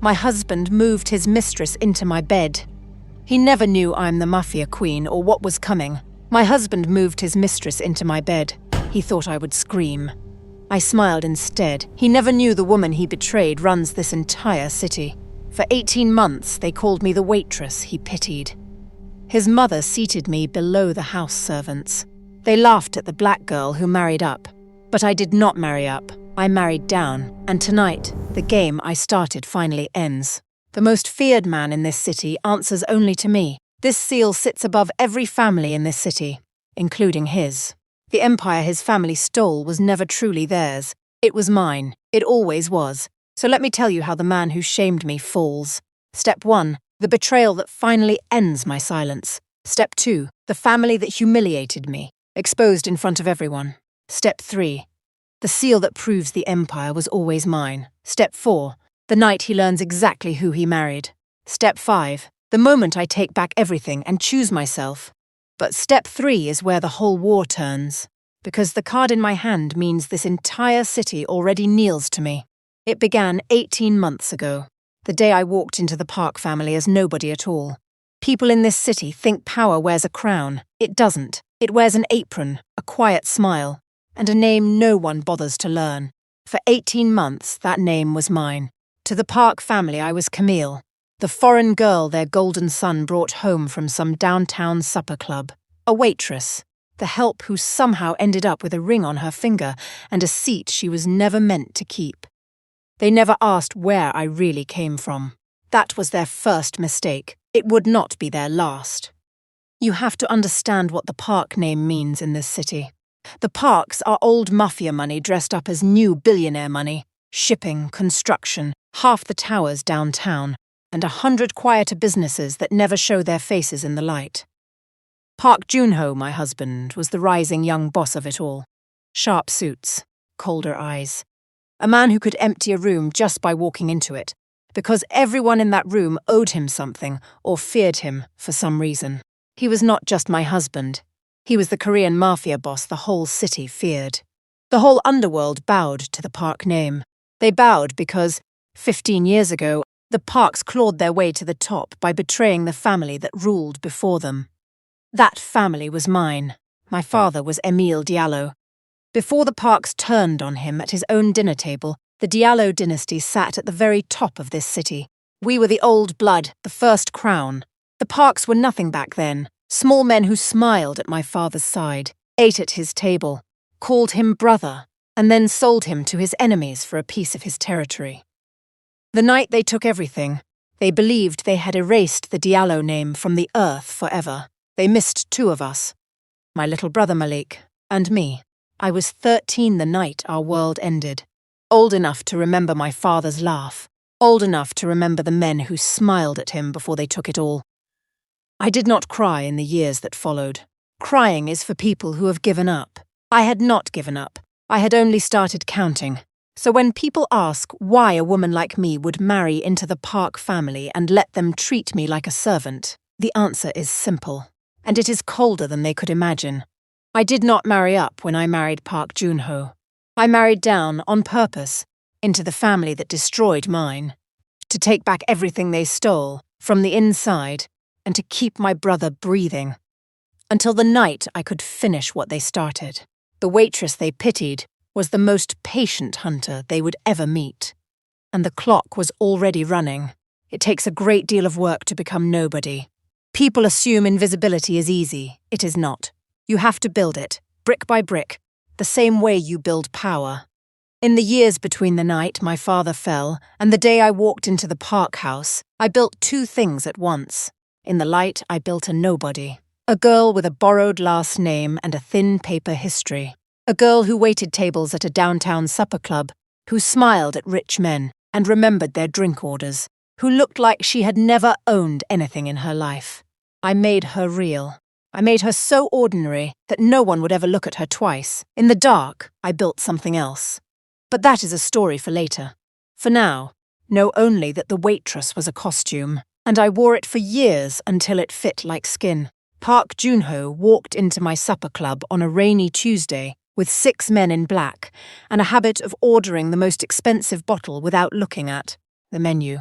My husband moved his mistress into my bed. He never knew I'm the Mafia Queen or what was coming. My husband moved his mistress into my bed. He thought I would scream. I smiled instead. He never knew the woman he betrayed runs this entire city. For 18 months, they called me the Waitress he pitied. His mother seated me below the house servants. They laughed at the black girl who married up. But I did not marry up. I married down. And tonight, the game I started finally ends. The most feared man in this city answers only to me. This seal sits above every family in this city, including his. The empire his family stole was never truly theirs. It was mine. It always was. So let me tell you how the man who shamed me falls. Step 1, the betrayal that finally ends my silence. Step 2, the family that humiliated me, exposed in front of everyone. Step 3, the seal that proves the empire was always mine. Step 4, the night he learns exactly who he married. Step 5, the moment I take back everything and choose myself. But step 3 is where the whole war turns, because the card in my hand means this entire city already kneels to me. It began 18 months ago, the day I walked into the Park family as nobody at all. People in this city think power wears a crown. It doesn't. It wears an apron, a quiet smile, and a name no one bothers to learn. For 18 months, that name was mine. To the Park family, I was Camille, the foreign girl their golden son brought home from some downtown supper club. A waitress, the help who somehow ended up with a ring on her finger and a seat she was never meant to keep. They never asked where I really came from. That was their first mistake. It would not be their last. You have to understand what the Park name means in this city. The Parks are old mafia money dressed up as new billionaire money. Shipping, construction, half the towers downtown, and 100 quieter businesses that never show their faces in the light. Park Junho, my husband, was the rising young boss of it all. Sharp suits, colder eyes. A man who could empty a room just by walking into it, because everyone in that room owed him something or feared him for some reason. He was not just my husband. He was the Korean mafia boss the whole city feared. The whole underworld bowed to the Park name. They bowed because, 15 years ago, the Parks clawed their way to the top by betraying the family that ruled before them. That family was mine. My father was Emile Diallo. Before the Parks turned on him at his own dinner table, the Diallo dynasty sat at the very top of this city. We were the old blood, the first crown. The Parks were nothing back then. Small men who smiled at my father's side, ate at his table, called him brother, and then sold him to his enemies for a piece of his territory. The night they took everything, they believed they had erased the Diallo name from the earth forever. They missed 2 of us, my little brother Malik and me. I was 13 the night our world ended, old enough to remember my father's laugh, old enough to remember the men who smiled at him before they took it all. I did not cry in the years that followed. Crying is for people who have given up. I had not given up. I had only started counting. So when people ask why a woman like me would marry into the Park family and let them treat me like a servant, the answer is simple, and it is colder than they could imagine. I did not marry up when I married Park Junho. I married down on purpose into the family that destroyed mine, to take back everything they stole from the inside and to keep my brother breathing, until the night I could finish what they started. The waitress they pitied was the most patient hunter they would ever meet. And the clock was already running. It takes a great deal of work to become nobody. People assume invisibility is easy. It is not. You have to build it, brick by brick, the same way you build power. In the years between the night my father fell and the day I walked into the Park house, I built 2 things at once. In the light, I built a nobody. A girl with a borrowed last name and a thin paper history. A girl who waited tables at a downtown supper club, who smiled at rich men and remembered their drink orders, who looked like she had never owned anything in her life. I made her real. I made her so ordinary that no one would ever look at her twice. In the dark, I built something else. But that is a story for later. For now, know only that the waitress was a costume, and I wore it for years until it fit like skin. Park Junho walked into my supper club on a rainy Tuesday with 6 men in black and a habit of ordering the most expensive bottle without looking at the menu.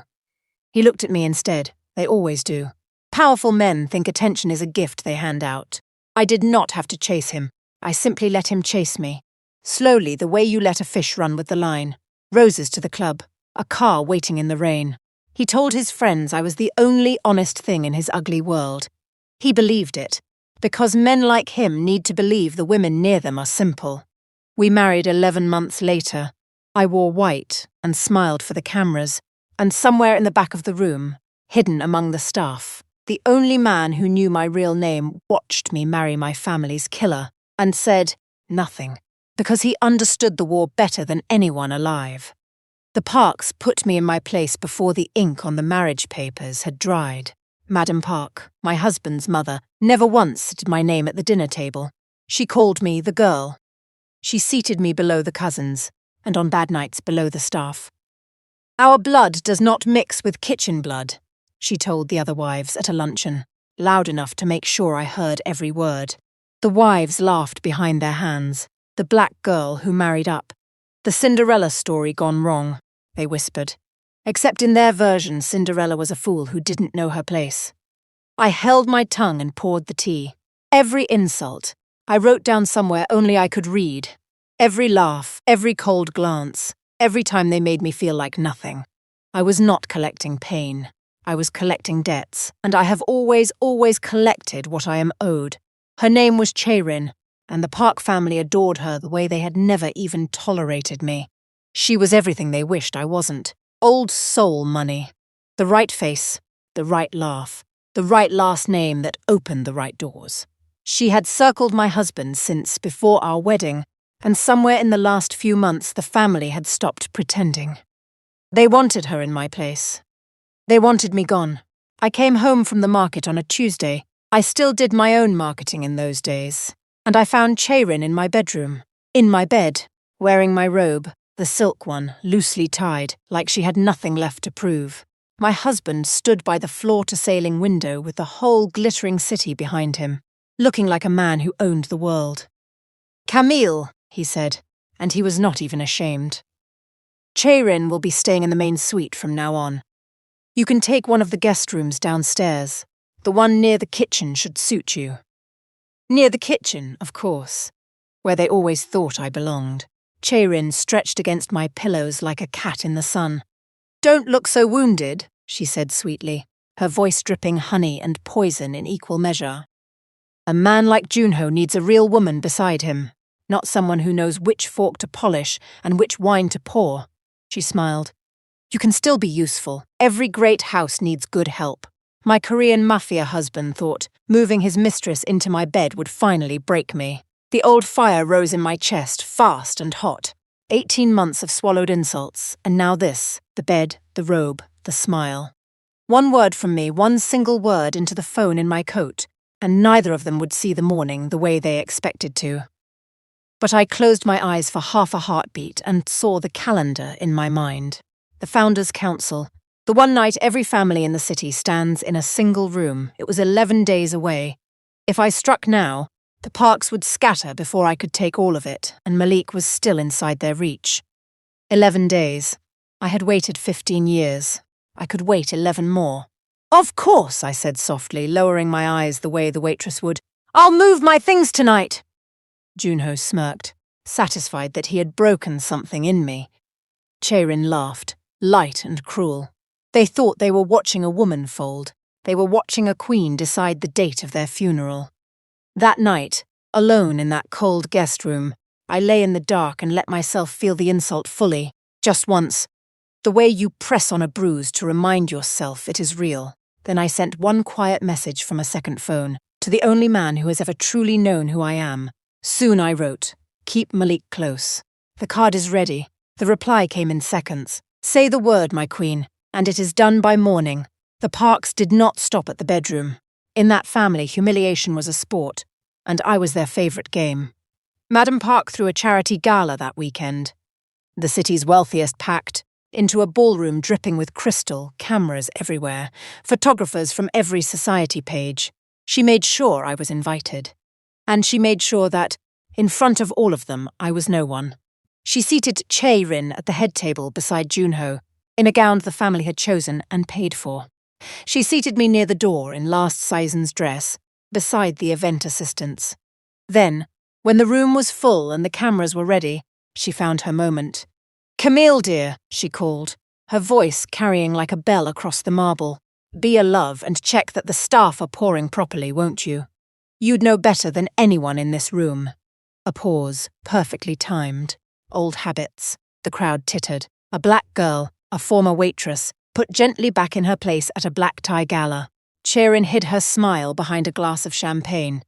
He looked at me instead. They always do. Powerful men think attention is a gift they hand out. I did not have to chase him. I simply let him chase me. Slowly, the way you let a fish run with the line. Roses to the club. A car waiting in the rain. He told his friends I was the only honest thing in his ugly world. He believed it, because men like him need to believe the women near them are simple. We married 11 months later. I wore white and smiled for the cameras, and somewhere in the back of the room, hidden among the staff, the only man who knew my real name watched me marry my family's killer and said nothing, because he understood the war better than anyone alive. The Parks put me in my place before the ink on the marriage papers had dried. Madam Park, my husband's mother, never once said my name at the dinner table. She called me the girl. She seated me below the cousins, and on bad nights below the staff. Our blood does not mix with kitchen blood, she told the other wives at a luncheon, loud enough to make sure I heard every word. The wives laughed behind their hands. The black girl who married up. The Cinderella story gone wrong, they whispered. Except in their version, Cinderella was a fool who didn't know her place. I held my tongue and poured the tea. Every insult, I wrote down somewhere only I could read. Every laugh, every cold glance, every time they made me feel like nothing. I was not collecting pain. I was collecting debts, and I have always collected what I am owed. Her name was Cheirin, and the Park family adored her the way they had never even tolerated me. She was everything they wished I wasn't. Old soul money. The right face, the right laugh, the right last name that opened the right doors. She had circled my husband since before our wedding, and somewhere in the last few months the family had stopped pretending. They wanted her in my place. They wanted me gone. I came home from the market on a Tuesday. I still did my own marketing in those days. And I found Cheirin in my bedroom, in my bed, wearing my robe, the silk one, loosely tied, like she had nothing left to prove. My husband stood by the floor-to-ceiling window with the whole glittering city behind him, looking like a man who owned the world. "Camille," he said, and he was not even ashamed. "Cheirin will be staying in the main suite from now on. You can take one of the guest rooms downstairs. The one near the kitchen should suit you." Near the kitchen, of course, where they always thought I belonged. Cheirin stretched against my pillows like a cat in the sun. "Don't look so wounded," she said sweetly, her voice dripping honey and poison in equal measure. "A man like Junho needs a real woman beside him, not someone who knows which fork to polish and which wine to pour." She smiled. "You can still be useful. Every great house needs good help. My Korean mafia husband thought moving his mistress into my bed would finally break me. The old fire rose in my chest, fast and hot. 18 months of swallowed insults, and now this, the bed, the robe, the smile. One word from me, one single word into the phone in my coat, and neither of them would see the morning the way they expected to. But I closed my eyes for half a heartbeat and saw the calendar in my mind. The Founders' Council. The one night every family in the city stands in a single room. It was 11 days away. If I struck now, the Parks would scatter before I could take all of it, and Malik was still inside their reach. 11 days. I had waited 15 years. I could wait 11 more. "Of course," I said softly, lowering my eyes the way the waitress would. "I'll move my things tonight." Junho smirked, satisfied that he had broken something in me. Cheirin laughed, light and cruel. They thought they were watching a woman fold. They were watching a queen decide the date of their funeral. That night, alone in that cold guest room, I lay in the dark and let myself feel the insult fully, just once. The way you press on a bruise to remind yourself it is real. Then I sent one quiet message from a second phone, to the only man who has ever truly known who I am. Soon I wrote, "Keep Malik close." The card is ready. The reply came in seconds. "Say the word, my queen, and it is done by morning." The Parks did not stop at the bedroom. In that family, humiliation was a sport, and I was their favourite game. Madam Park threw a charity gala that weekend. The city's wealthiest packed into a ballroom dripping with crystal, cameras everywhere, photographers from every society page. She made sure I was invited. And she made sure that, in front of all of them, I was no one. She seated Cheirin at the head table beside Junho, in a gown the family had chosen and paid for. She seated me near the door in last season's dress, beside the event assistants. Then, when the room was full and the cameras were ready, she found her moment. "Camille, dear," she called, her voice carrying like a bell across the marble. "Be a love and check that the staff are pouring properly, won't you? You'd know better than anyone in this room." A pause, perfectly timed. Old habits. The crowd tittered. A black girl, a former waitress, put gently back in her place at a black tie gala. Cherin hid her smile behind a glass of champagne.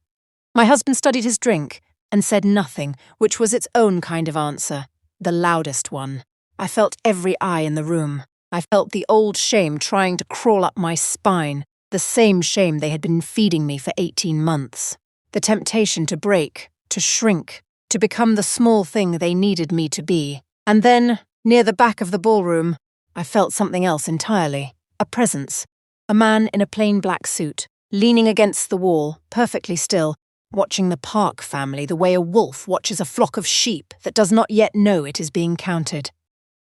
My husband studied his drink and said nothing, which was its own kind of answer, the loudest one. I felt every eye in the room. I felt the old shame trying to crawl up my spine, the same shame they had been feeding me for 18 months. The temptation to break, to shrink, to become the small thing they needed me to be. And then, near the back of the ballroom, I felt something else entirely. A presence. A man in a plain black suit, leaning against the wall, perfectly still, watching the Park family the way a wolf watches a flock of sheep that does not yet know it is being counted.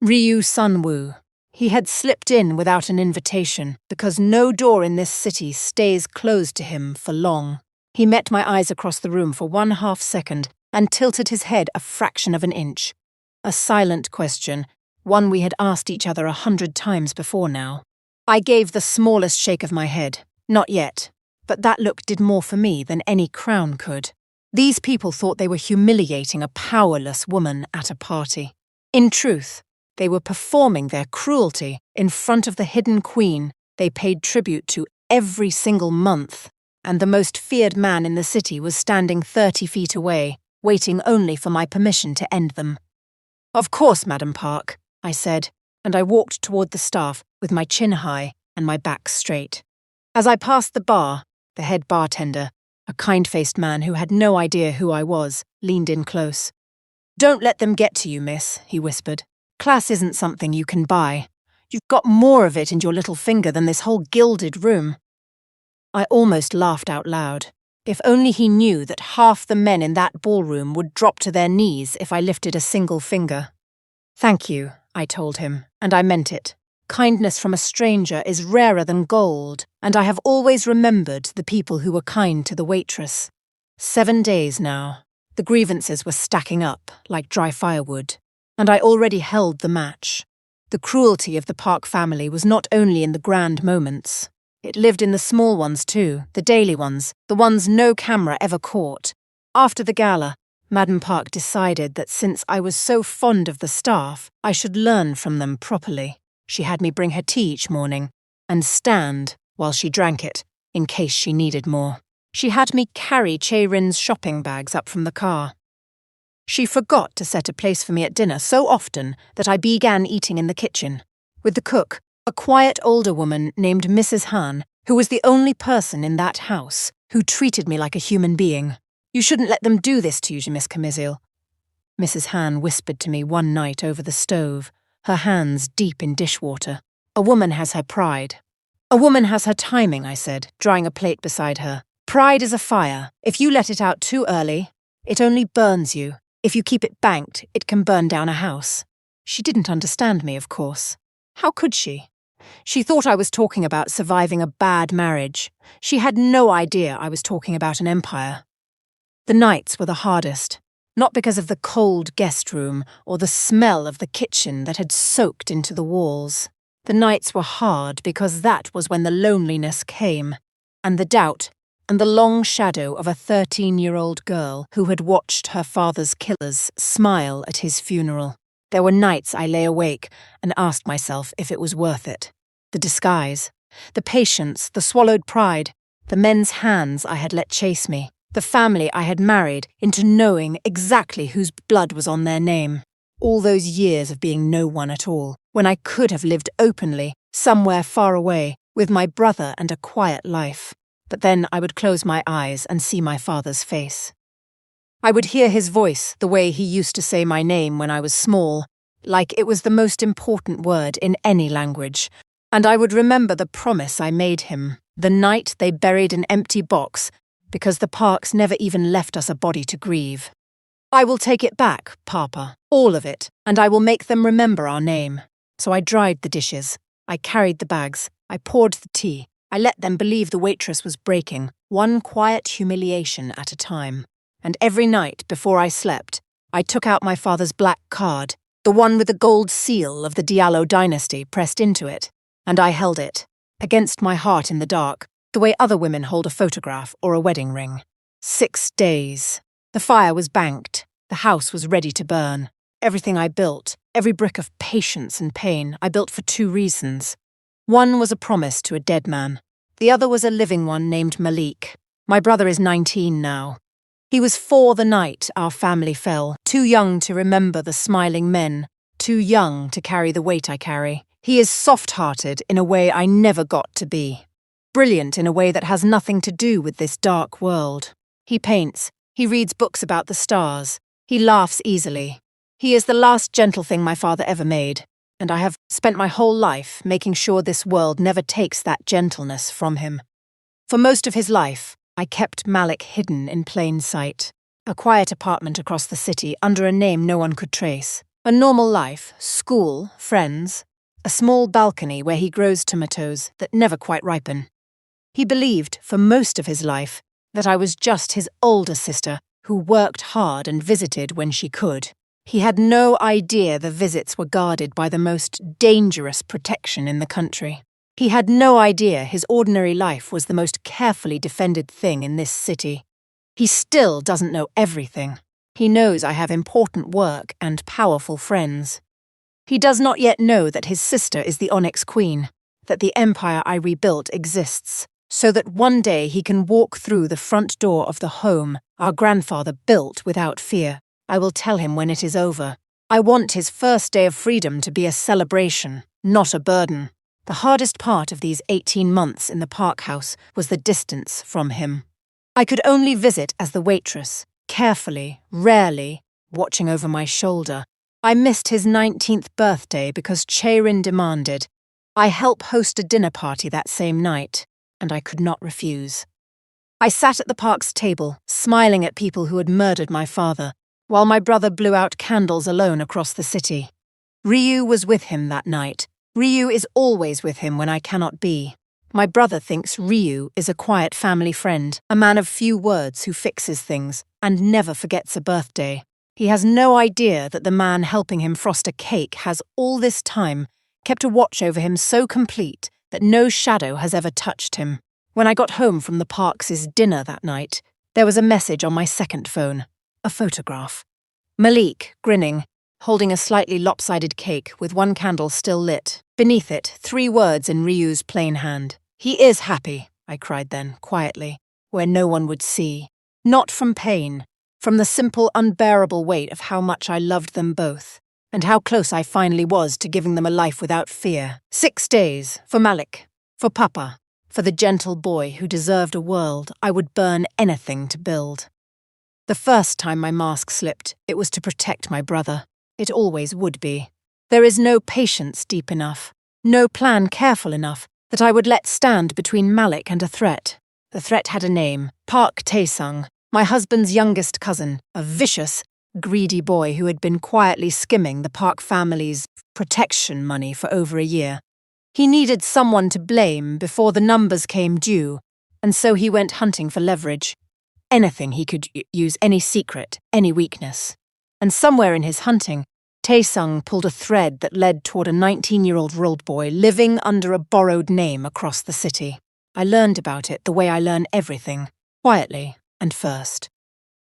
Ryu Sunwoo. He had slipped in without an invitation, because no door in this city stays closed to him for long. He met my eyes across the room for 1/2 second and tilted his head a fraction of an inch. A silent question, one we had asked each other 100 times before now. I gave the smallest shake of my head. Not yet. But that look did more for me than any crown could. These people thought they were humiliating a powerless woman at a party. In truth, they were performing their cruelty in front of the hidden queen they paid tribute to every single month, and the most feared man in the city was standing 30 feet away, waiting only for my permission to end them. "Of course, Madam Park," I said, and I walked toward the staff with my chin high and my back straight. As I passed the bar, the head bartender, a kind-faced man who had no idea who I was, leaned in close. "Don't let them get to you, miss," he whispered. "Class isn't something you can buy. You've got more of it in your little finger than this whole gilded room." I almost laughed out loud. If only he knew that half the men in that ballroom would drop to their knees if I lifted a single finger. "Thank you," I told him, and I meant it. Kindness from a stranger is rarer than gold, and I have always remembered the people who were kind to the waitress. 7 days now. The grievances were stacking up like dry firewood, and I already held the match. The cruelty of the Park family was not only in the grand moments. It lived in the small ones too, the daily ones, the ones no camera ever caught. After the gala, Madam Park decided that since I was so fond of the staff, I should learn from them properly. She had me bring her tea each morning, and stand while she drank it, in case she needed more. She had me carry Cherin's shopping bags up from the car. She forgot to set a place for me at dinner so often that I began eating in the kitchen, with the cook, a quiet older woman named Mrs. Han, who was the only person in that house who treated me like a human being. "You shouldn't let them do this to you, Miss Camille," Mrs. Han whispered to me one night over the stove, her hands deep in dishwater. "A woman has her pride." "A woman has her timing," I said, drying a plate beside her. "Pride is a fire. If you let it out too early, it only burns you. If you keep it banked, it can burn down a house." She didn't understand me, of course. How could she? She thought I was talking about surviving a bad marriage. She had no idea I was talking about an empire. The nights were the hardest, not because of the cold guest room or the smell of the kitchen that had soaked into the walls. The nights were hard because that was when the loneliness came, and the doubt, and the long shadow of a 13-year-old girl who had watched her father's killers smile at his funeral. There were nights I lay awake and asked myself if it was worth it. The disguise, the patience, the swallowed pride, the men's hands I had let chase me, the family I had married into knowing exactly whose blood was on their name. All those years of being no one at all, when I could have lived openly, somewhere far away, with my brother and a quiet life. But then I would close my eyes and see my father's face. I would hear his voice the way he used to say my name when I was small, like it was the most important word in any language, and I would remember the promise I made him, the night they buried an empty box, because the Parks never even left us a body to grieve. "I will take it back, Papa, all of it, and I will make them remember our name." So I dried the dishes. I carried the bags. I poured the tea. I let them believe the waitress was breaking, one quiet humiliation at a time. And every night, before I slept, I took out my father's black card, the one with the gold seal of the Diallo dynasty pressed into it, and I held it, against my heart in the dark, the way other women hold a photograph or a wedding ring. 6 days. The fire was banked. The house was ready to burn. Everything I built, every brick of patience and pain, I built for 2 reasons. One was a promise to a dead man. The other was a living one named Malik. My brother is 19 now. He was 4 the night our family fell, too young to remember the smiling men, too young to carry the weight I carry. He is soft-hearted in a way I never got to be. Brilliant in a way that has nothing to do with this dark world. He paints. He reads books about the stars. He laughs easily. He is the last gentle thing my father ever made, and I have spent my whole life making sure this world never takes that gentleness from him. For most of his life, I kept Malik hidden in plain sight. A quiet apartment across the city under a name no one could trace. A normal life, school, friends, a small balcony where he grows tomatoes that never quite ripen. He believed, for most of his life, that I was just his older sister who worked hard and visited when she could. He had no idea the visits were guarded by the most dangerous protection in the country. He had no idea his ordinary life was the most carefully defended thing in this city. He still doesn't know everything. He knows I have important work and powerful friends. He does not yet know that his sister is the Onyx Queen, that the empire I rebuilt exists, so that one day he can walk through the front door of the home our grandfather built without fear. I will tell him when it is over. I want his first day of freedom to be a celebration, not a burden. The hardest part of these 18 months in the park house was the distance from him. I could only visit as the waitress, carefully, rarely, watching over my shoulder. I missed his 19th birthday because Cheirin demanded. I helped host a dinner party that same night, and I could not refuse. I sat at the park's table, smiling at people who had murdered my father, while my brother blew out candles alone across the city. Ryu was with him that night. Ryu is always with him when I cannot be. My brother thinks Ryu is a quiet family friend, a man of few words who fixes things and never forgets a birthday. He has no idea that the man helping him frost a cake has all this time kept a watch over him so complete that no shadow has ever touched him. When I got home from the parks' dinner that night, there was a message on my second phone, a photograph. Malik, grinning, holding a slightly lopsided cake with one candle still lit. Beneath it, 3 words in Ryu's plain hand. He is happy, I cried then, quietly, where no one would see. Not from pain, from the simple, unbearable weight of how much I loved them both, and how close I finally was to giving them a life without fear. 6 days, for Malik, for Papa, for the gentle boy who deserved a world I would burn anything to build. The first time my mask slipped, it was to protect my brother. It always would be. There is no patience deep enough, no plan careful enough that I would let stand between Malik and a threat. The threat had a name, Park Taesung, my husband's youngest cousin, a vicious, greedy boy who had been quietly skimming the Park family's protection money for over a year. He needed someone to blame before the numbers came due, and so he went hunting for leverage. Anything he could use, any secret, any weakness. And somewhere in his hunting, Taesung pulled a thread that led toward a 19-year-old road boy living under a borrowed name across the city. I learned about it the way I learn everything, quietly and first.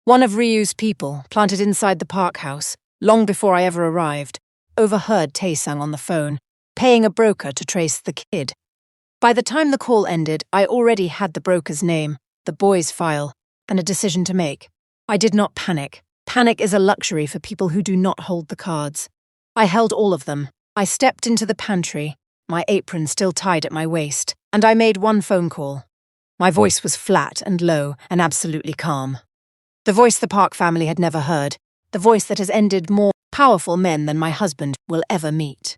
One of Ryu's people, planted inside the park house, long before I ever arrived, overheard Taesung on the phone, paying a broker to trace the kid. By the time the call ended, I already had the broker's name, the boy's file, and a decision to make. I did not panic. Panic is a luxury for people who do not hold the cards. I held all of them. I stepped into the pantry, my apron still tied at my waist, and I made one phone call. My voice was flat and low and absolutely calm. The voice the Park family had never heard, the voice that has ended more powerful men than my husband will ever meet.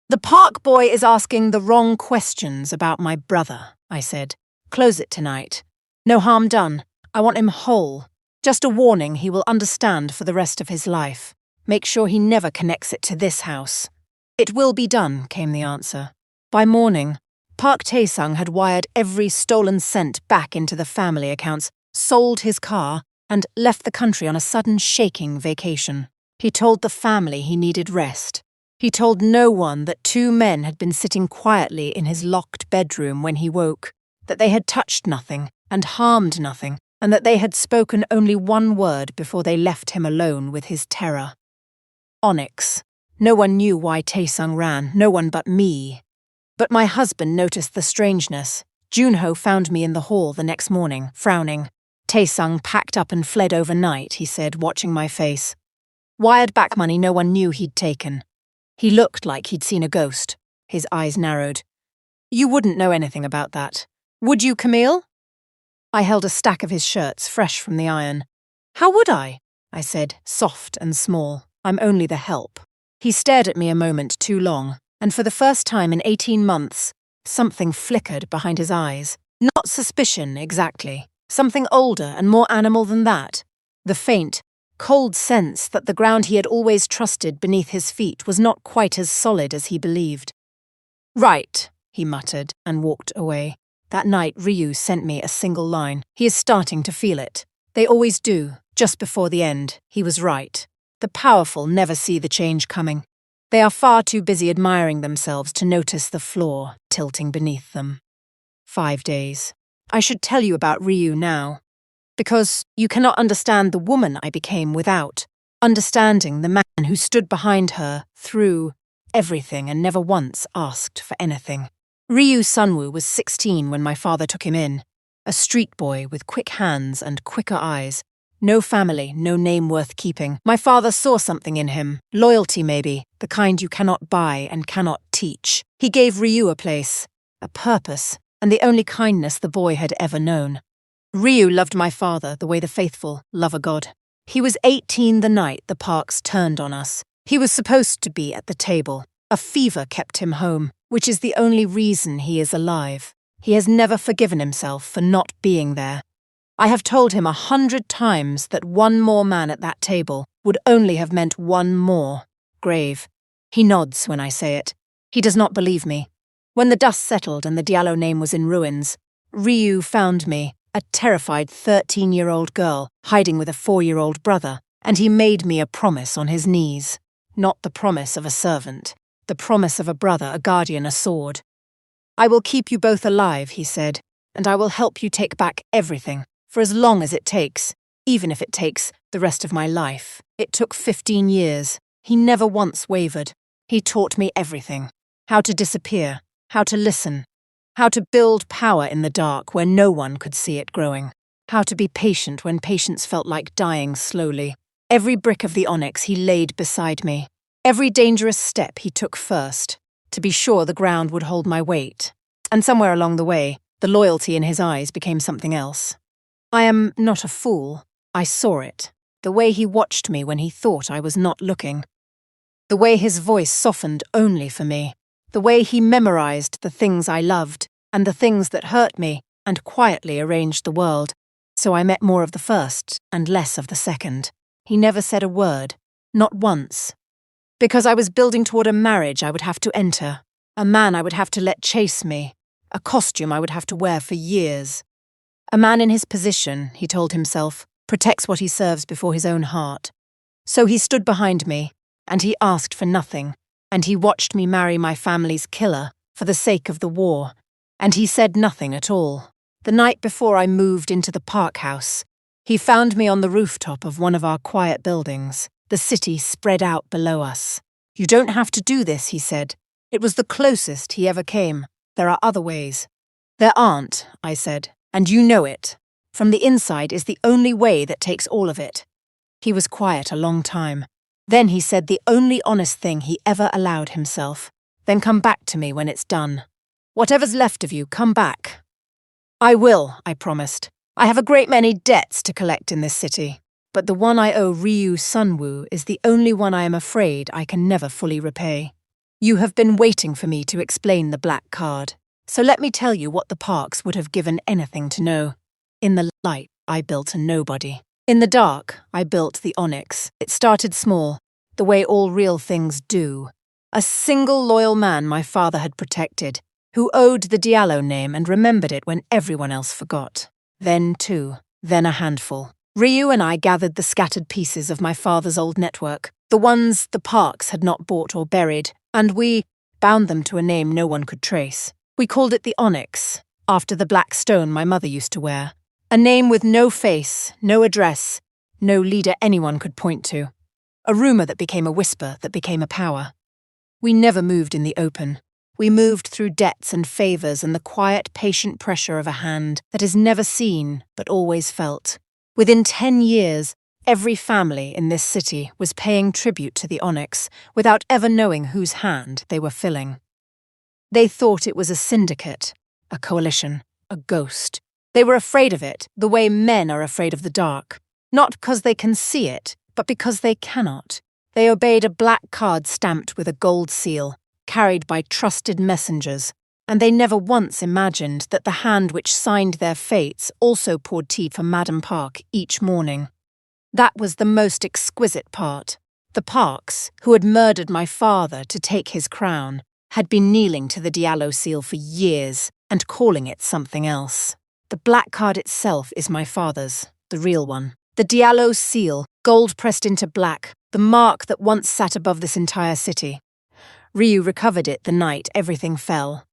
The Park boy is asking the wrong questions about my brother, I said. Close it tonight. No harm done. I want him whole. Just a warning he will understand for the rest of his life. Make sure he never connects it to this house. It will be done, came the answer. By morning, Park Tae-sung had wired every stolen cent back into the family accounts, sold his car, and left the country on a sudden shaking vacation. He told the family he needed rest. He told no one that two men had been sitting quietly in his locked bedroom when he woke, that they had touched nothing and harmed nothing, and that they had spoken only one word before they left him alone with his terror. Onyx. No one knew why Tae-sung ran, no one but me. But my husband noticed the strangeness. Junho found me in the hall the next morning, frowning. Tae-sung packed up and fled overnight, he said, watching my face. Wired back money no one knew he'd taken. He looked like he'd seen a ghost. His eyes narrowed. You wouldn't know anything about that. Would you, Camille? I held a stack of his shirts, fresh from the iron. How would I said, soft and small. I'm only the help. He stared at me a moment too long, and for the first time in 18 months, something flickered behind his eyes. Not suspicion, exactly. Something older and more animal than that. The faint, cold sense that the ground he had always trusted beneath his feet was not quite as solid as he believed. Right, he muttered and walked away. That night Ryu sent me a single line. He is starting to feel it. They always do, just before the end. He was right. The powerful never see the change coming. They are far too busy admiring themselves to notice the flaw tilting beneath them. 5 days. I should tell you about Ryu now, because you cannot understand the woman I became without understanding the man who stood behind her through everything and never once asked for anything. Ryu Sunwoo was 16 when my father took him in, a street boy with quick hands and quicker eyes. No family, no name worth keeping. My father saw something in him, loyalty maybe, the kind you cannot buy and cannot teach. He gave Ryu a place, a purpose, and the only kindness the boy had ever known. Ryu loved my father the way the faithful love a god. He was 18 the night the Parks turned on us. He was supposed to be at the table. A fever kept him home, which is the only reason he is alive. He has never forgiven himself for not being there. I have told him 100 times that one more man at that table would only have meant one more grave. He nods when I say it. He does not believe me. When the dust settled and the Diallo name was in ruins, Ryu found me, a terrified 13-year-old girl, hiding with a 4-year-old brother, and he made me a promise on his knees. Not the promise of a servant, the promise of a brother, a guardian, a sword. I will keep you both alive, he said, and I will help you take back everything. For as long as it takes, even if it takes the rest of my life. It took 15 years. He never once wavered. He taught me everything. How to disappear, how to listen, how to build power in the dark where no one could see it growing, how to be patient when patience felt like dying slowly. Every brick of the onyx he laid beside me. Every dangerous step he took first, to be sure the ground would hold my weight. And somewhere along the way, the loyalty in his eyes became something else. I am not a fool. I saw it. The way he watched me when he thought I was not looking. The way his voice softened only for me. The way he memorized the things I loved and the things that hurt me and quietly arranged the world. So I met more of the first and less of the second. He never said a word. Not once. Because I was building toward a marriage I would have to enter. A man I would have to let chase me. A costume I would have to wear for years. A man in his position, he told himself, protects what he serves before his own heart. So he stood behind me, and he asked for nothing, and he watched me marry my family's killer for the sake of the war, and he said nothing at all. The night before I moved into the Park house, he found me on the rooftop of one of our quiet buildings, the city spread out below us. You don't have to do this, he said. It was the closest he ever came. There are other ways. There aren't, I said. And you know it. From the inside is the only way that takes all of it. He was quiet a long time. Then he said the only honest thing he ever allowed himself. Then come back to me when it's done. Whatever's left of you, come back. I will, I promised. I have a great many debts to collect in this city, but the one I owe Ryu Sunwoo is the only one I am afraid I can never fully repay. You have been waiting for me to explain the black card. So let me tell you what the Parks would have given anything to know. In the light, I built a nobody. In the dark, I built the onyx. It started small, the way all real things do. A single loyal man my father had protected, who owed the Diallo name and remembered it when everyone else forgot. Then two, then a handful. Ryu and I gathered the scattered pieces of my father's old network, the ones the Parks had not bought or buried, and we bound them to a name no one could trace. We called it the Onyx, after the black stone my mother used to wear. A name with no face, no address, no leader anyone could point to. A rumor that became a whisper that became a power. We never moved in the open. We moved through debts and favors and the quiet, patient pressure of a hand that is never seen but always felt. Within 10 years, every family in this city was paying tribute to the Onyx without ever knowing whose hand they were filling. They thought it was a syndicate, a coalition, a ghost. They were afraid of it, the way men are afraid of the dark. Not because they can see it, but because they cannot. They obeyed a black card stamped with a gold seal, carried by trusted messengers, and they never once imagined that the hand which signed their fates also poured tea for Madame Park each morning. That was the most exquisite part. The Parks, who had murdered my father to take his crown, had been kneeling to the Diallo seal for years and calling it something else. The black card itself is my father's, the real one. The Diallo seal, gold pressed into black, the mark that once sat above this entire city. Ryu recovered it the night everything fell,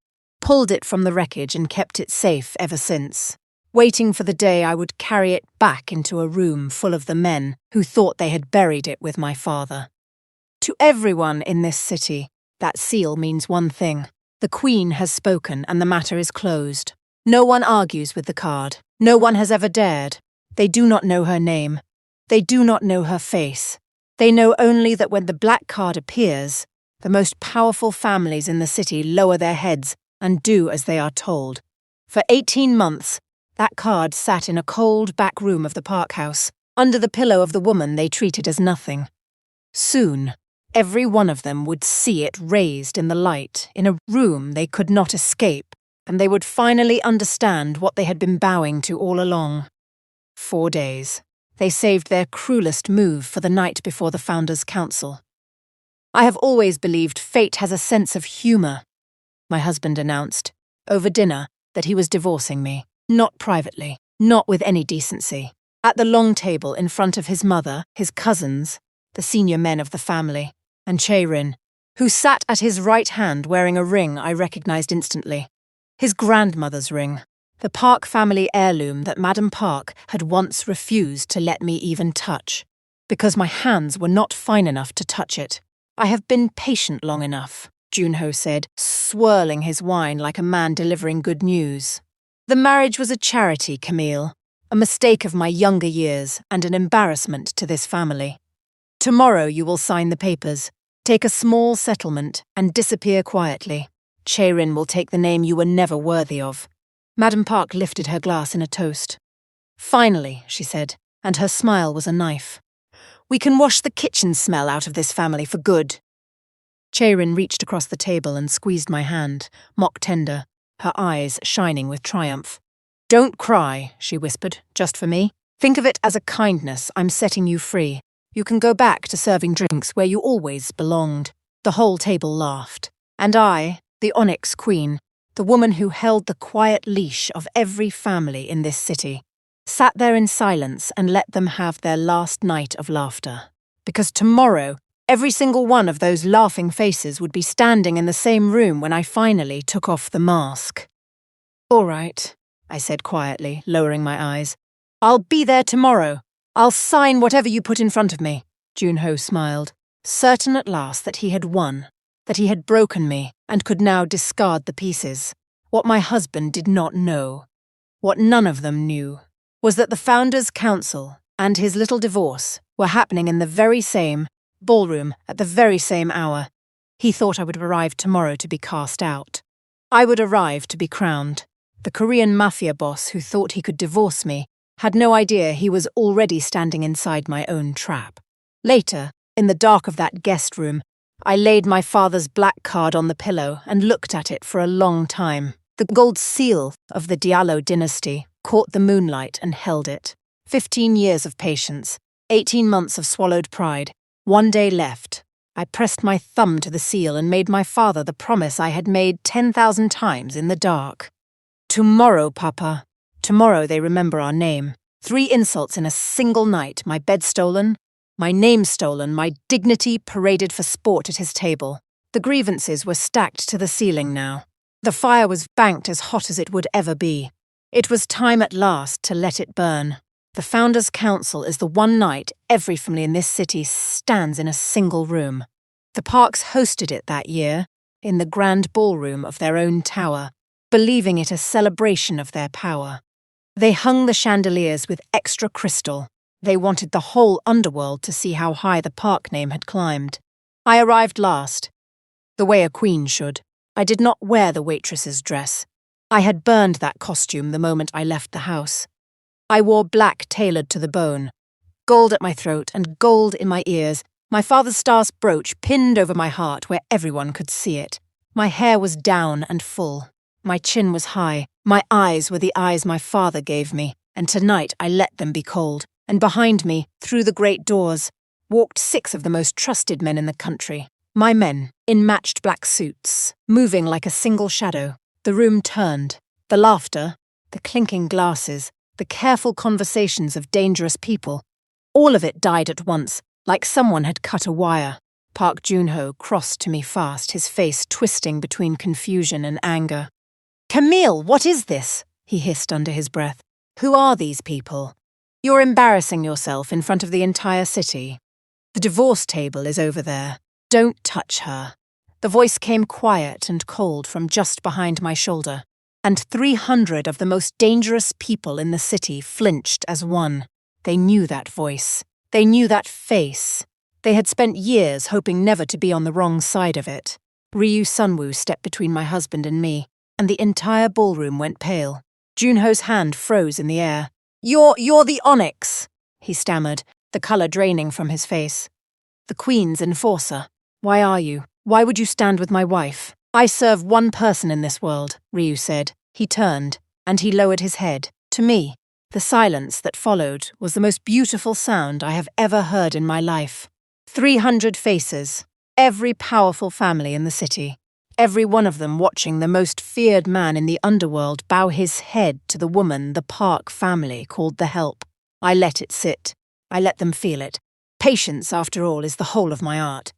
pulled it from the wreckage and kept it safe ever since, waiting for the day I would carry it back into a room full of the men who thought they had buried it with my father. To everyone in this city, that seal means one thing. The Queen has spoken and the matter is closed. No one argues with the card. No one has ever dared. They do not know her name. They do not know her face. They know only that when the black card appears, the most powerful families in the city lower their heads and do as they are told. For 18 months, that card sat in a cold back room of the Park House, under the pillow of the woman they treated as nothing. Soon, every one of them would see it raised in the light, in a room they could not escape, and they would finally understand what they had been bowing to all along. 4 days. They saved their cruelest move for the night before the Founders' Council. I have always believed fate has a sense of humour. My husband announced, over dinner, that he was divorcing me, not privately, not with any decency. At the long table in front of his mother, his cousins, the senior men of the family, and Cheirin, who sat at his right hand wearing a ring I recognized instantly. His grandmother's ring. The Park family heirloom that Madame Park had once refused to let me even touch, because my hands were not fine enough to touch it. I have been patient long enough, Junho said, swirling his wine like a man delivering good news. The marriage was a charity, Camille, a mistake of my younger years and an embarrassment to this family. Tomorrow you will sign the papers, take a small settlement, and disappear quietly. Cheirin will take the name you were never worthy of. Madame Park lifted her glass in a toast. Finally, she said, and her smile was a knife. We can wash the kitchen smell out of this family for good. Cheirin reached across the table and squeezed my hand, mock tender, her eyes shining with triumph. Don't cry, she whispered, just for me. Think of it as a kindness. I'm setting you free. You can go back to serving drinks where you always belonged. The whole table laughed. And I, the Onyx Queen, the woman who held the quiet leash of every family in this city, sat there in silence and let them have their last night of laughter. Because tomorrow, every single one of those laughing faces would be standing in the same room when I finally took off the mask. All right, I said quietly, lowering my eyes. I'll be there tomorrow. I'll sign whatever you put in front of me. Junho smiled, certain at last that he had won, that he had broken me and could now discard the pieces. What my husband did not know, what none of them knew, was that the Founders' Council and his little divorce were happening in the very same ballroom at the very same hour. He thought I would arrive tomorrow to be cast out. I would arrive to be crowned. The Korean mafia boss who thought he could divorce me had no idea he was already standing inside my own trap. Later, in the dark of that guest room, I laid my father's black card on the pillow and looked at it for a long time. The gold seal of the Diallo dynasty caught the moonlight and held it. 15 years of patience, 18 months of swallowed pride, 1 day left, I pressed my thumb to the seal and made my father the promise I had made 10,000 times in the dark. Tomorrow, Papa. Tomorrow they remember our name. 3 insults in a single night, my bed stolen, my name stolen, my dignity paraded for sport at his table. The grievances were stacked to the ceiling now. The fire was banked as hot as it would ever be. It was time at last to let it burn. The Founders' Council is the one night every family in this city stands in a single room. The Parks hosted it that year, in the grand ballroom of their own tower, believing it a celebration of their power. They hung the chandeliers with extra crystal. They wanted the whole underworld to see how high the park name had climbed. I arrived last, the way a queen should. I did not wear the waitress's dress. I had burned that costume the moment I left the house. I wore black tailored to the bone, gold at my throat and gold in my ears, my father's star's brooch pinned over my heart where everyone could see it. My hair was down and full. My chin was high. My eyes were the eyes my father gave me, and tonight I let them be cold. And behind me, through the great doors, walked 6 of the most trusted men in the country. My men, in matched black suits, moving like a single shadow. The room turned. The laughter, the clinking glasses, the careful conversations of dangerous people, all of it died at once, like someone had cut a wire. Park Junho crossed to me fast, his face twisting between confusion and anger. "Camille, what is this?" he hissed under his breath. "Who are these people? You're embarrassing yourself in front of the entire city. The divorce table is over there. Don't touch her." The voice came quiet and cold from just behind my shoulder, and 300 of the most dangerous people in the city flinched as one. They knew that voice. They knew that face. They had spent years hoping never to be on the wrong side of it. Ryu Sunwoo stepped between my husband and me, and the entire ballroom went pale. Junho's hand froze in the air. You're the Onyx," he stammered, the colour draining from his face. "The Queen's enforcer. Why are you? Why would you stand with my wife?" "I serve one person in this world," Ryu said. He turned, and he lowered his head, to me. The silence that followed was the most beautiful sound I have ever heard in my life. 300 faces, every powerful family in the city. Every one of them watching the most feared man in the underworld bow his head to the woman the Park family called the Help. I let it sit. I let them feel it. Patience, after all, is the whole of my art.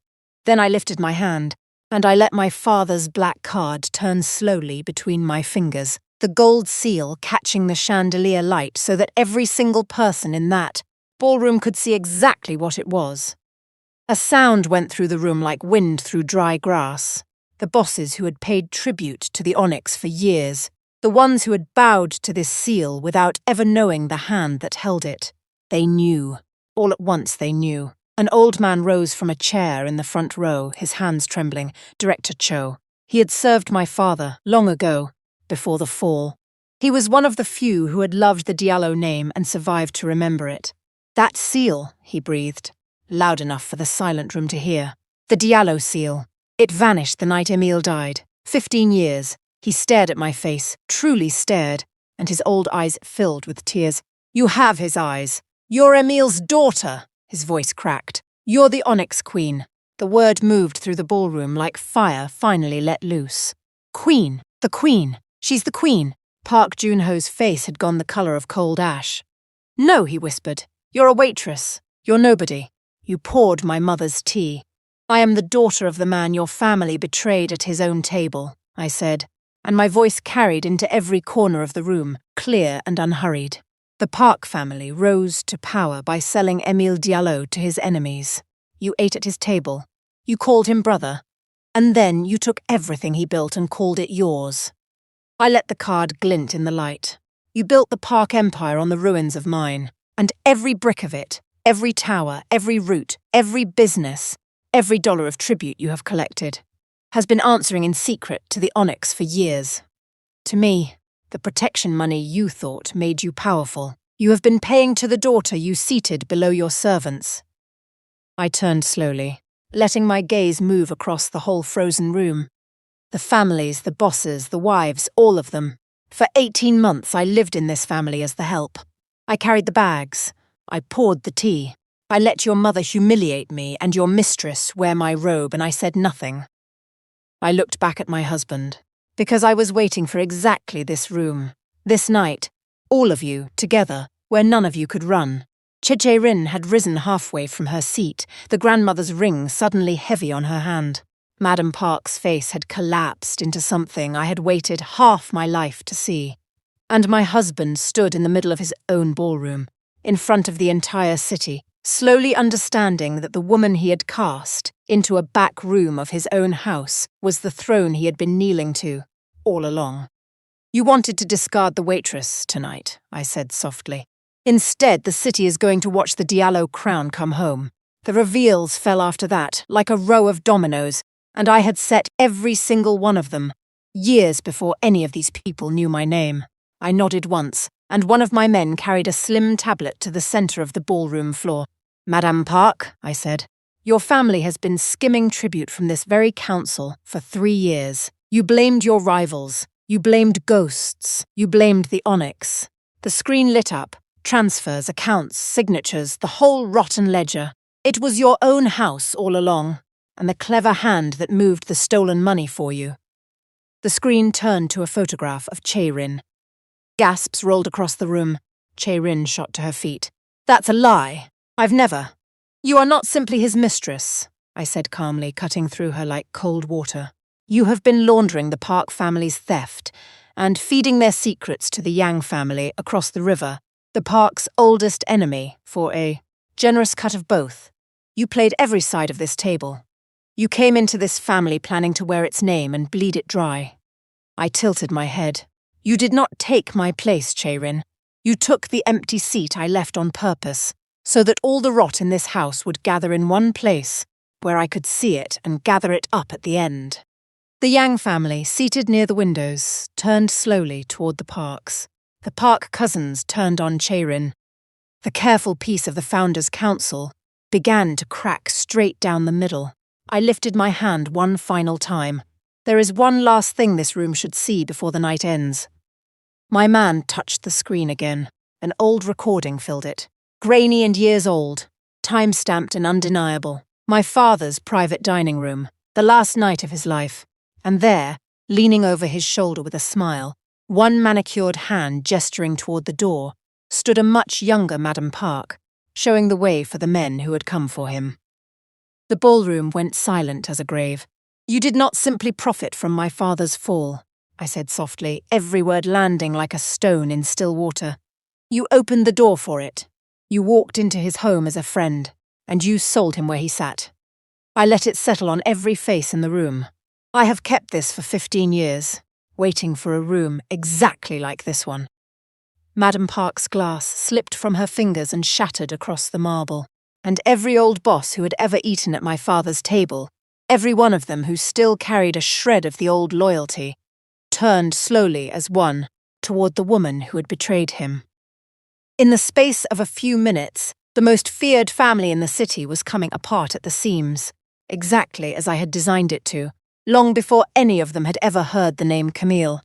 Then I lifted my hand, and I let my father's black card turn slowly between my fingers, the gold seal catching the chandelier light so that every single person in that ballroom could see exactly what it was. A sound went through the room like wind through dry grass. The bosses who had paid tribute to the Onyx for years, the ones who had bowed to this seal without ever knowing the hand that held it. They knew. All at once they knew. An old man rose from a chair in the front row, his hands trembling, Director Cho. He had served my father, long ago, before the fall. He was one of the few who had loved the Diallo name and survived to remember it. "That seal," he breathed, loud enough for the silent room to hear. "The Diallo seal. It vanished the night Emile died. 15 years. He stared at my face, truly stared, and his old eyes filled with tears. You have his eyes. You're Emile's daughter," his voice cracked. "You're the Onyx Queen." The word moved through the ballroom like fire finally let loose. "Queen. The Queen. She's the Queen." Park Junho's face had gone the colour of cold ash. "No," he whispered. "You're a waitress. You're nobody. You poured my mother's tea. I am the daughter of the man your family betrayed at his own table," I said, and my voice carried into every corner of the room, clear and unhurried. The Park family rose to power by selling Emile Diallo to his enemies. You ate at his table. You called him brother. And then you took everything he built and called it yours. I let the card glint in the light. You built the Park Empire on the ruins of mine, and every brick of it, every tower, every route, every business, every dollar of tribute you have collected, has been answering in secret to the Onyx for years. To me, the protection money you thought made you powerful, you have been paying to the daughter you seated below your servants. I turned slowly, letting my gaze move across the whole frozen room. The families, the bosses, the wives, all of them. For 18 months I lived in this family as the Help. I carried the bags. I poured the tea. I let your mother humiliate me and your mistress wear my robe, and I said nothing. I looked back at my husband, because I was waiting for exactly this room, this night, all of you, together, where none of you could run. Checherin had risen halfway from her seat, the grandmother's ring suddenly heavy on her hand. Madame Park's face had collapsed into something I had waited half my life to see. And my husband stood in the middle of his own ballroom, in front of the entire city, slowly understanding that the woman he had cast into a back room of his own house was the throne he had been kneeling to, all along. You wanted to discard the waitress tonight, I said softly. Instead, the city is going to watch the Diallo crown come home. The reveals fell after that, like a row of dominoes, and I had set every single one of them, years before any of these people knew my name. I nodded once, and one of my men carried a slim tablet to the center of the ballroom floor. Madame Park, I said, your family has been skimming tribute from this very council for 3 years. You blamed your rivals. You blamed ghosts. You blamed the onyx. The screen lit up. Transfers, accounts, signatures, the whole rotten ledger. It was your own house all along, and the clever hand that moved the stolen money for you. The screen turned to a photograph of Checherin. Gasps rolled across the room. Checherin shot to her feet. That's a lie. I've never. You are not simply his mistress, I said calmly, cutting through her like cold water. You have been laundering the Park family's theft and feeding their secrets to the Yang family across the river, the Park's oldest enemy, for a generous cut of both. You played every side of this table. You came into this family planning to wear its name and bleed it dry. I tilted my head. You did not take my place, Checherin. You took the empty seat I left on purpose, so that all the rot in this house would gather in one place, where I could see it and gather it up at the end. The Yang family, seated near the windows, turned slowly toward the Parks. The Park cousins turned on Checherin. The careful peace of the Founders' Council began to crack straight down the middle. I lifted my hand one final time. There is one last thing this room should see before the night ends. My man touched the screen again. An old recording filled it. Grainy and years old, time-stamped and undeniable. My father's private dining room, the last night of his life. And there, leaning over his shoulder with a smile, one manicured hand gesturing toward the door, stood a much younger Madame Park, showing the way for the men who had come for him. The ballroom went silent as a grave. You did not simply profit from my father's fall, I said softly, every word landing like a stone in still water. You opened the door for it. You walked into his home as a friend, and you sold him where he sat. I let it settle on every face in the room. I have kept this for 15 years. Waiting for a room exactly like this one. Madame Park's glass slipped from her fingers and shattered across the marble, and every old boss who had ever eaten at my father's table, every one of them who still carried a shred of the old loyalty, turned slowly as one toward the woman who had betrayed him. In the space of a few minutes, the most feared family in the city was coming apart at the seams, exactly as I had designed it to, long before any of them had ever heard the name Camille.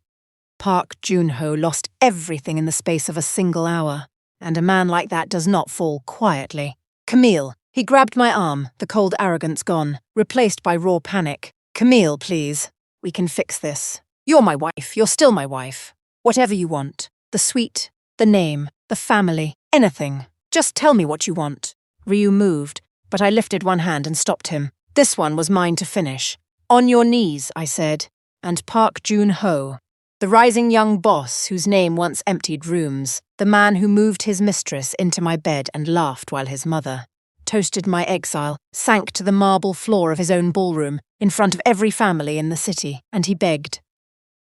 Park Junho lost everything in the space of a single hour, and a man like that does not fall quietly. Camille. He grabbed my arm, the cold arrogance gone, replaced by raw panic. Camille, please. We can fix this. You're my wife. You're still my wife. Whatever you want. The suite, the name, the family, anything. Just tell me what you want. Ryu moved, but I lifted one hand and stopped him. This one was mine to finish. On your knees, I said, and Park Junho, the rising young boss whose name once emptied rooms, the man who moved his mistress into my bed and laughed while his mother toasted my exile, sank to the marble floor of his own ballroom in front of every family in the city, and he begged.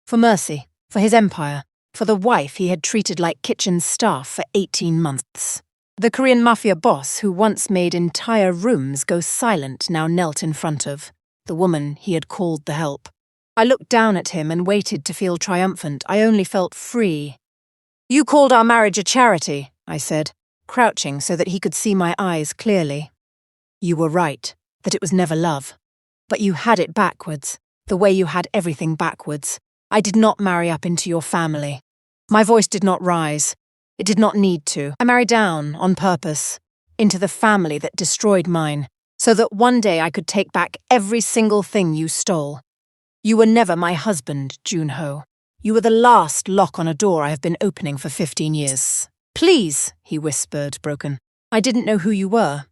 For mercy, for his empire, for the wife he had treated like kitchen staff for 18 months. The Korean mafia boss who once made entire rooms go silent now knelt in front of the woman he had called the help. I looked down at him and waited to feel triumphant. I only felt free. You called our marriage a charity, I said, crouching so that he could see my eyes clearly. You were right, that it was never love. But you had it backwards, the way you had everything backwards. I did not marry up into your family. My voice did not rise. It did not need to. I married down, on purpose. into the family that destroyed mine, so that one day I could take back every single thing you stole. You were never my husband, Junho. You were the last lock on a door I have been opening for 15 years. Please, he whispered, broken. I didn't know who you were.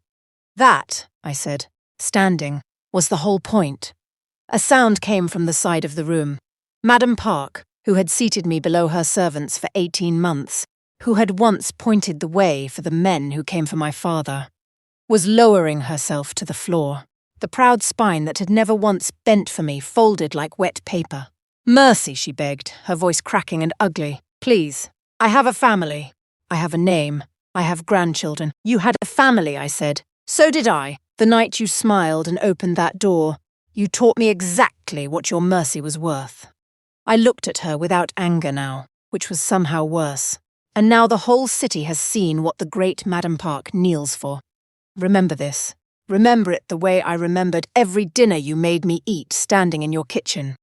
That, I said, standing, was the whole point. A sound came from the side of the room. Madam Park, who had seated me below her servants for 18 months, who had once pointed the way for the men who came for my father, was lowering herself to the floor. The proud spine that had never once bent for me folded like wet paper. Mercy, she begged, her voice cracking and ugly. Please, I have a family. I have a name. I have grandchildren. You had a family, I said. So did I. The night you smiled and opened that door, you taught me exactly what your mercy was worth. I looked at her without anger now, which was somehow worse. And now the whole city has seen what the great Madam Park kneels for. Remember this. Remember it the way I remembered every dinner you made me eat standing in your kitchen.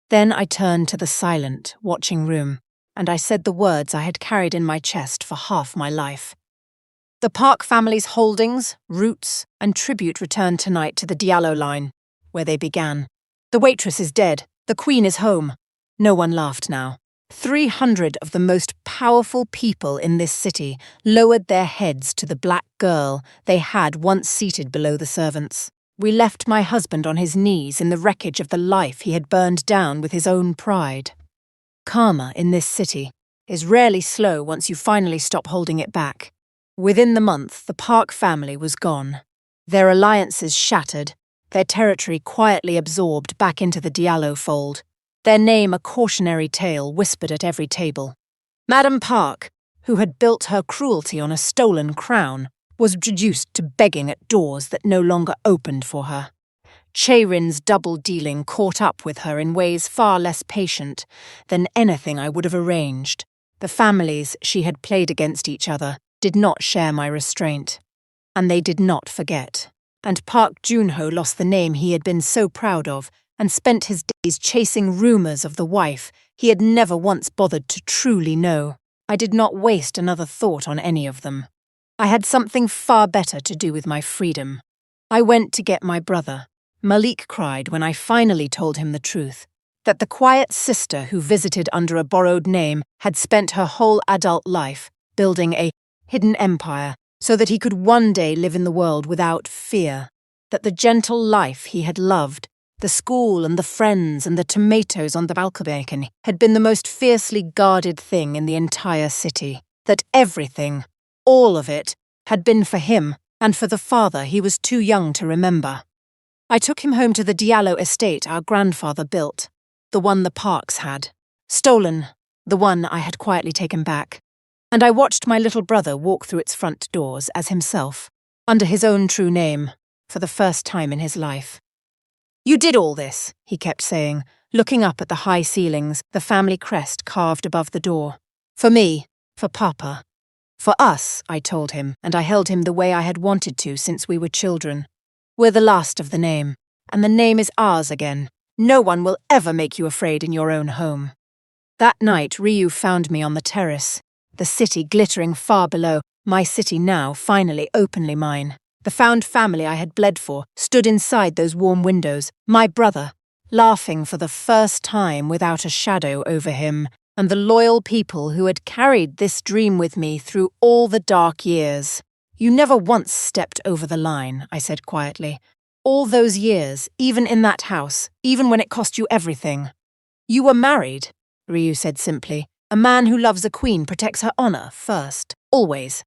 Then I turned to the silent, watching room, and I said the words I had carried in my chest for half my life. The Park family's holdings, roots, and tribute return tonight to the Diallo line, where they began. The Waitress is dead. The Queen is home. No one laughed now. 300 of the most powerful people in this city lowered their heads to the black girl they had once seated below the servants. We left my husband on his knees in the wreckage of the life he had burned down with his own pride. Karma in this city is rarely slow once you finally stop holding it back. Within the month, the Park family was gone. Their alliances shattered, their territory quietly absorbed back into the Diallo fold, their name a cautionary tale whispered at every table. Madam Park, who had built her cruelty on a stolen crown, was reduced to begging at doors that no longer opened for her. Cheirin's double-dealing caught up with her in ways far less patient than anything I would have arranged. The families she had played against each other did not share my restraint, and they did not forget. And Park Junho lost the name he had been so proud of and spent his days chasing rumors of the wife he had never once bothered to truly know. I did not waste another thought on any of them. I had something far better to do with my freedom. I went to get my brother. Malik cried when I finally told him the truth, that the quiet sister who visited under a borrowed name had spent her whole adult life building a hidden empire so that he could one day live in the world without fear, that the gentle life he had loved, the school and the friends and the tomatoes on the balcony had been the most fiercely guarded thing in the entire city, that everything, all of it, had been for him and for the father he was too young to remember. I took him home to the Diallo estate our grandfather built, the one the Parks had, stolen, the one I had quietly taken back, and I watched my little brother walk through its front doors as himself, under his own true name, for the first time in his life. You did all this, he kept saying, looking up at the high ceilings, the family crest carved above the door. For me, for Papa. For us, I told him, and I held him the way I had wanted to since we were children. We're the last of the name, and the name is ours again. No one will ever make you afraid in your own home. That night, Ryu found me on the terrace, the city glittering far below, my city now finally openly mine. The found family I had bled for stood inside those warm windows, my brother, laughing for the first time without a shadow over him, and the loyal people who had carried this dream with me through all the dark years. You never once stepped over the line, I said quietly. All those years, even in that house, even when it cost you everything. You were married, Ryu said simply. A man who loves a queen protects her honor first, always.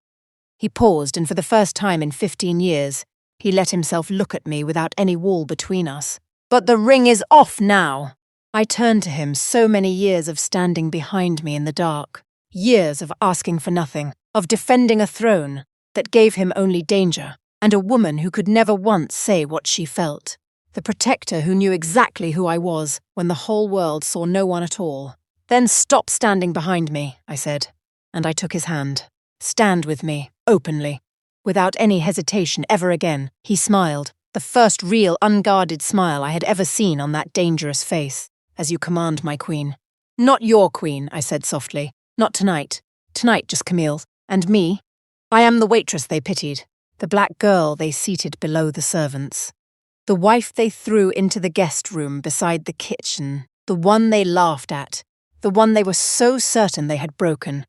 He paused, and for the first time in 15 years, he let himself look at me without any wall between us. But the ring is off now. I turned to him, so many years of standing behind me in the dark, years of asking for nothing, of defending a throne that gave him only danger, and a woman who could never once say what she felt. The protector who knew exactly who I was when the whole world saw no one at all. Then stop standing behind me, I said, and I took his hand. Stand with me, openly. Without any hesitation ever again, he smiled, the first real unguarded smile I had ever seen on that dangerous face. As you command, my queen. Not your queen, I said softly. Not tonight. Tonight, just Camille. And me? I am the waitress they pitied, the black girl they seated below the servants, the wife they threw into the guest room beside the kitchen, the one they laughed at, the one they were so certain they had broken.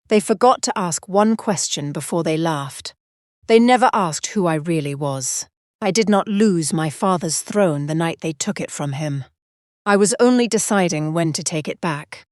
They forgot to ask one question before they laughed. They never asked who I really was. I did not lose my father's throne the night they took it from him. I was only deciding when to take it back.